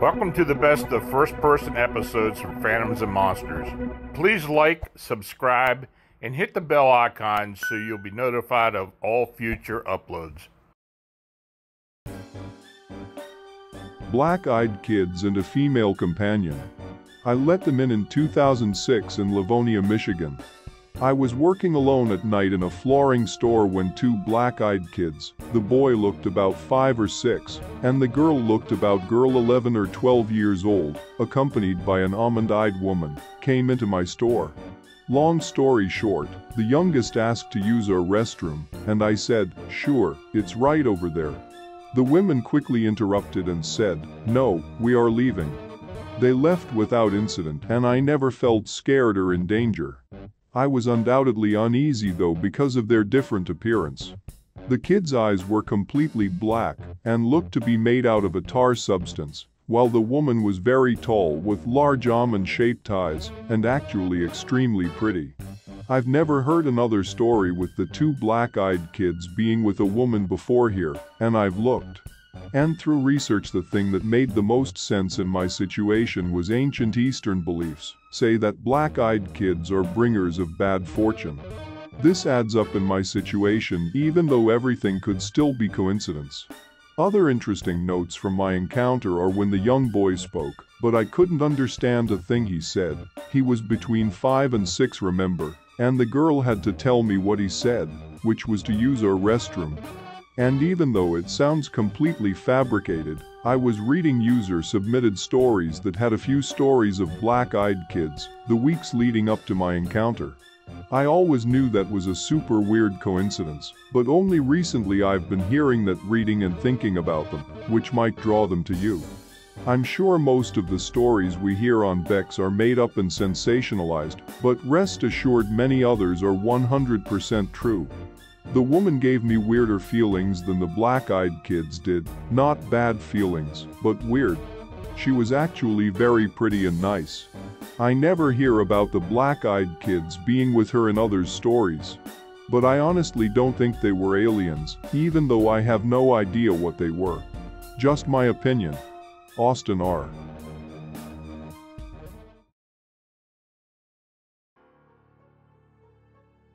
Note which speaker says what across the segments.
Speaker 1: Welcome to the best of first-person episodes from Phantoms and Monsters. Please like, subscribe, and hit the bell icon so you'll be notified of all future uploads.
Speaker 2: Black-eyed kids and a female companion. I let them in 2006 in Livonia, Michigan. I was working alone at night in a flooring store when two black-eyed kids, the boy looked about 5 or 6, and the girl looked about 11 or 12 years old, accompanied by an almond-eyed woman, came into my store. Long story short, the youngest asked to use our restroom, and I said, "Sure, it's right over there." The women quickly interrupted and said, "No, we are leaving." They left without incident, and I never felt scared or in danger. I was undoubtedly uneasy though because of their different appearance. The kids' eyes were completely black and looked to be made out of a tar substance, while the woman was very tall with large almond-shaped eyes and actually extremely pretty. I've never heard another story with the two black-eyed kids being with a woman before here, and I've looked. And through research, the thing that made the most sense in my situation was ancient Eastern beliefs say that black-eyed kids are bringers of bad fortune. This adds up in my situation even though everything could still be coincidence. Other interesting notes from my encounter are when the young boy spoke, but I couldn't understand a thing he said. He was between 5 and 6, remember, and the girl had to tell me what he said, which was to use our restroom. And even though it sounds completely fabricated, I was reading user-submitted stories that had a few stories of black-eyed kids the weeks leading up to my encounter. I always knew that was a super weird coincidence, but only recently I've been hearing that, reading and thinking about them, which might draw them to you. I'm sure most of the stories we hear on BEKs are made up and sensationalized, but rest assured many others are 100% true. The woman gave me weirder feelings than the black-eyed kids did, not bad feelings, but weird. She was actually very pretty and nice. I never hear about the black-eyed kids being with her in others' stories. But I honestly don't think they were aliens, even though I have no idea what they were. Just my opinion. Austin R.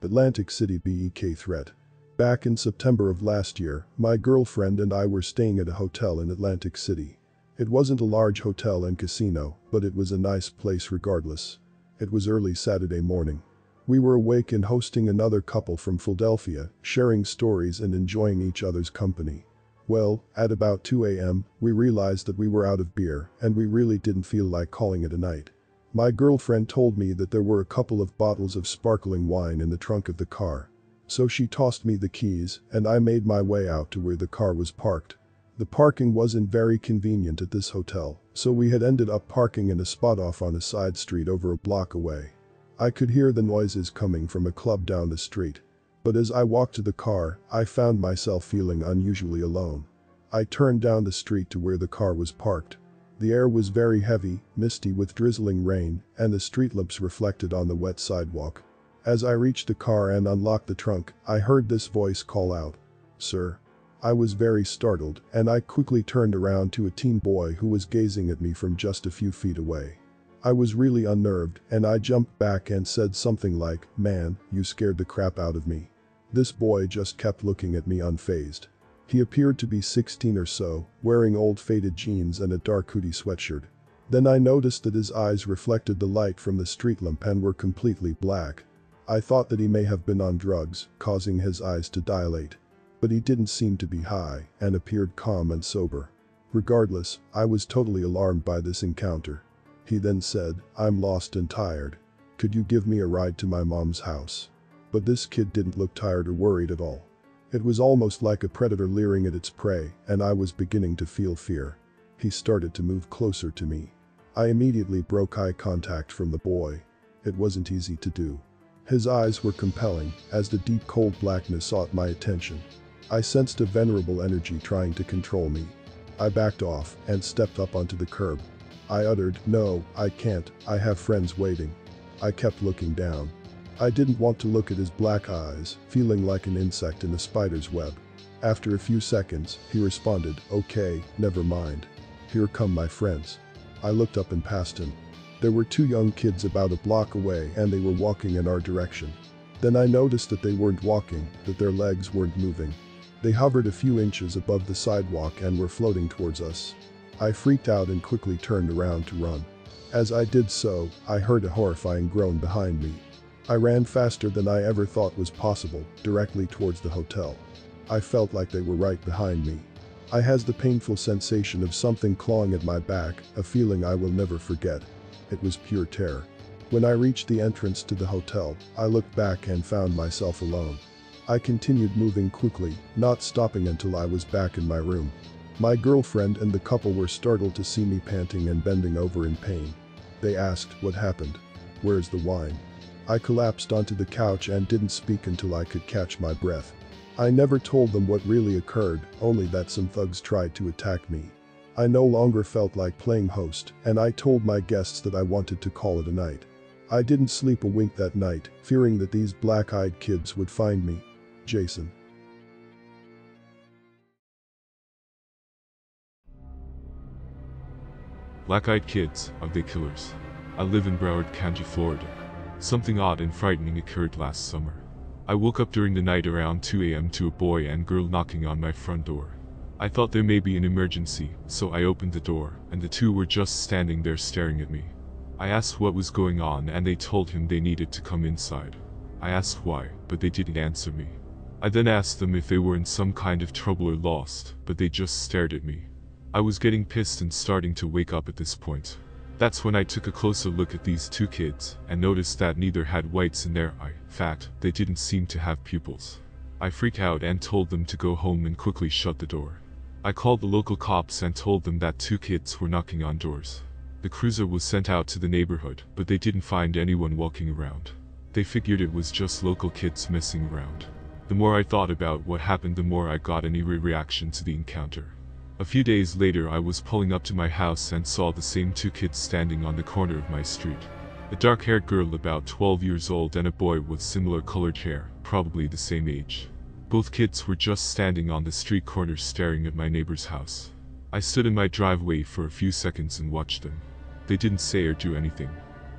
Speaker 3: Atlantic City BEK threat. Back in September of last year, my girlfriend and I were staying at a hotel in Atlantic City. It wasn't a large hotel and casino, but it was a nice place regardless. It was early Saturday morning. We were awake and hosting another couple from Philadelphia, sharing stories and enjoying each other's company. Well, at about 2 a.m., we realized that we were out of beer, and we really didn't feel like calling it a night. My girlfriend told me that there were a couple of bottles of sparkling wine in the trunk of the car. So she tossed me the keys, and I made my way out to where the car was parked. The parking wasn't very convenient at this hotel, so we had ended up parking in a spot off on a side street over a block away. I could hear the noises coming from a club down the street. But as I walked to the car, I found myself feeling unusually alone. I turned down the street to where the car was parked. The air was very heavy, misty with drizzling rain, and the street lamps reflected on the wet sidewalk. As I reached the car and unlocked the trunk, I heard this voice call out, "Sir." I was very startled, and I quickly turned around to a teen boy who was gazing at me from just a few feet away. I was really unnerved, and I jumped back and said something like, "Man, you scared the crap out of me." This boy just kept looking at me unfazed. He appeared to be 16 or so, wearing old faded jeans and a dark hoodie sweatshirt. Then I noticed that his eyes reflected the light from the street lamp and were completely black. I thought that he may have been on drugs, causing his eyes to dilate. But he didn't seem to be high and appeared calm and sober. Regardless, I was totally alarmed by this encounter. He then said, "I'm lost and tired. Could you give me a ride to my mom's house?" But this kid didn't look tired or worried at all. It was almost like a predator leering at its prey, and I was beginning to feel fear. He started to move closer to me. I immediately broke eye contact from the boy. It wasn't easy to do. His eyes were compelling, as the deep cold blackness sought my attention. I sensed a venerable energy trying to control me. I backed off and stepped up onto the curb. I uttered, "No, I can't, I have friends waiting." I kept looking down. I didn't want to look at his black eyes, feeling like an insect in a spider's web. After a few seconds, he responded, "Okay, never mind." here come my friends. I looked up and passed him. There were two young kids about a block away and they were walking in our direction. Then I noticed that they weren't walking, that their legs weren't moving. They hovered a few inches above the sidewalk and were floating towards us. I freaked out and quickly turned around to run. As I did so, I heard a horrifying groan behind me. I ran faster than I ever thought was possible, directly towards the hotel. I felt like they were right behind me. I had the painful sensation of something clawing at my back, a feeling I will never forget. It was pure terror. When I reached the entrance to the hotel, I looked back and found myself alone. I continued moving quickly, not stopping until I was back in my room. My girlfriend and the couple were startled to see me panting and bending over in pain. They asked, "What happened? Where's the wine?" I collapsed onto the couch and didn't speak until I could catch my breath. I never told them what really occurred, only that some thugs tried to attack me. I no longer felt like playing host, and I told my guests that I wanted to call it a night. I didn't sleep a wink that night, fearing that these black-eyed kids would find me. Jason.
Speaker 4: Black-eyed kids, are they killers? I live in Broward County, Florida. Something odd and frightening occurred last summer. I woke up during the night around 2 a.m. to a boy and girl knocking on my front door. I thought there may be an emergency, so I opened the door, and the two were just standing there staring at me. I asked what was going on and they told him they needed to come inside. I asked why, but they didn't answer me. I then asked them if they were in some kind of trouble or lost, but they just stared at me. I was getting pissed and starting to wake up at this point. That's when I took a closer look at these two kids, and noticed that neither had whites in their eye. In fact, they didn't seem to have pupils. I freaked out and told them to go home and quickly shut the door. I called the local cops and told them that two kids were knocking on doors. The cruiser was sent out to the neighborhood, but they didn't find anyone walking around. They figured it was just local kids messing around. The more I thought about what happened, the more I got an eerie reaction to the encounter. A few days later, I was pulling up to my house and saw the same two kids standing on the corner of my street. A dark-haired girl about 12 years old and a boy with similar colored hair, probably the same age. Both kids were just standing on the street corner staring at my neighbor's house. I stood in my driveway for a few seconds and watched them. They didn't say or do anything.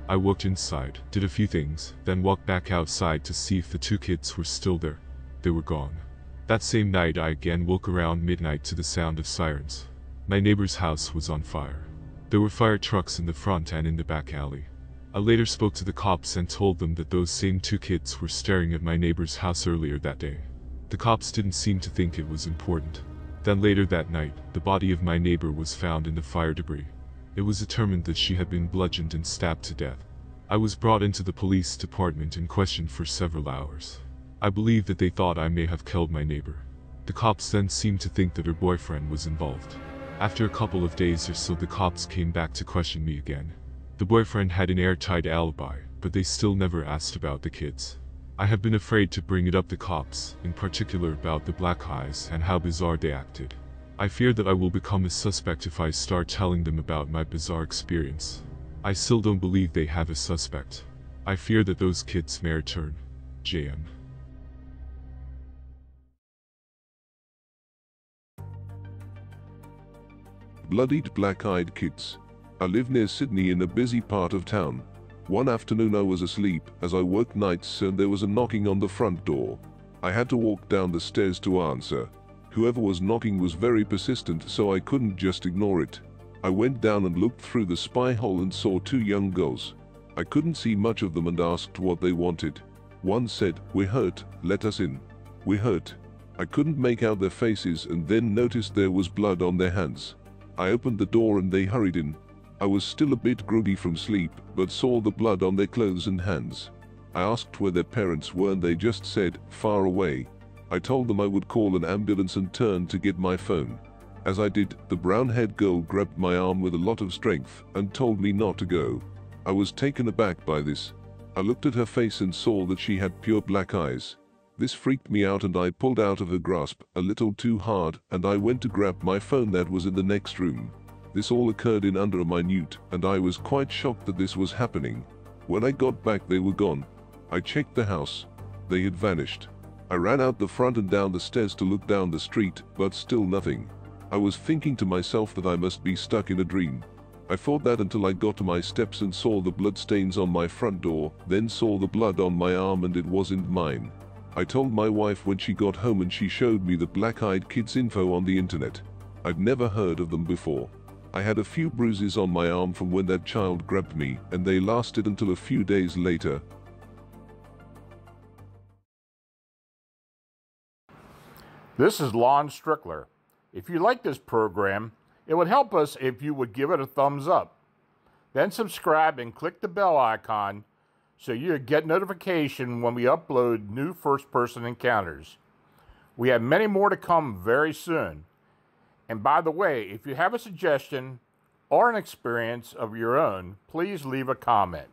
Speaker 4: I walked inside, did a few things, then walked back outside to see if the two kids were still there. They were gone. That same night I again woke around midnight to the sound of sirens. My neighbor's house was on fire. There were fire trucks in the front and in the back alley. I later spoke to the cops and told them that those same two kids were staring at my neighbor's house earlier that day. The cops didn't seem to think it was important. Then later that night, the body of my neighbor was found in the fire debris. It was determined that she had been bludgeoned and stabbed to death. I was brought into the police department and questioned for several hours. I believe that they thought I may have killed my neighbor. The cops then seemed to think that her boyfriend was involved. After a couple of days or so, the cops came back to question me again. The boyfriend had an airtight alibi, but they still never asked about the kids. I have been afraid to bring it up to cops, in particular about the black eyes and how bizarre they acted. I fear that I will become a suspect if I start telling them about my bizarre experience. I still don't believe they have a suspect. I fear that those kids may return. JM.
Speaker 2: Bloodied black-eyed kids. I live near Sydney in a busy part of town. One afternoon I was asleep as I worked nights and there was a knocking on the front door. I had to walk down the stairs to answer. Whoever was knocking was very persistent, so I couldn't just ignore it. I went down and looked through the spy hole and saw two young girls. I couldn't see much of them and asked what they wanted. One said, "We're hurt, let us in. We're hurt." I couldn't make out their faces and then noticed there was blood on their hands. I opened the door and they hurried in. I was still a bit groggy from sleep, but saw the blood on their clothes and hands. I asked where their parents were and they just said, "Far away." I told them I would call an ambulance and turned to get my phone. As I did, the brown-haired girl grabbed my arm with a lot of strength and told me not to go. I was taken aback by this. I looked at her face and saw that she had pure black eyes. This freaked me out and I pulled out of her grasp a little too hard and I went to grab my phone that was in the next room. This all occurred in under a minute and I was quite shocked that this was happening. When I got back they were gone. I checked the house. They had vanished. I ran out the front and down the stairs to look down the street, but still nothing.
Speaker 5: I was thinking to myself that I must be stuck in a dream. I thought that until I got to my steps and saw the bloodstains on my front door, then saw the blood on my arm and it wasn't mine. I told my wife when she got home and she showed me the black-eyed kids info on the internet. I'd never heard of them before. I had a few bruises on my arm from when that child grabbed me, and they lasted until a few days later.
Speaker 1: This is Lon Strickler. If you like this program, it would help us if you would give it a thumbs up. Then subscribe and click the bell icon so you get notification when we upload new first-person encounters. We have many more to come very soon. And by the way, if you have a suggestion or an experience of your own, please leave a comment.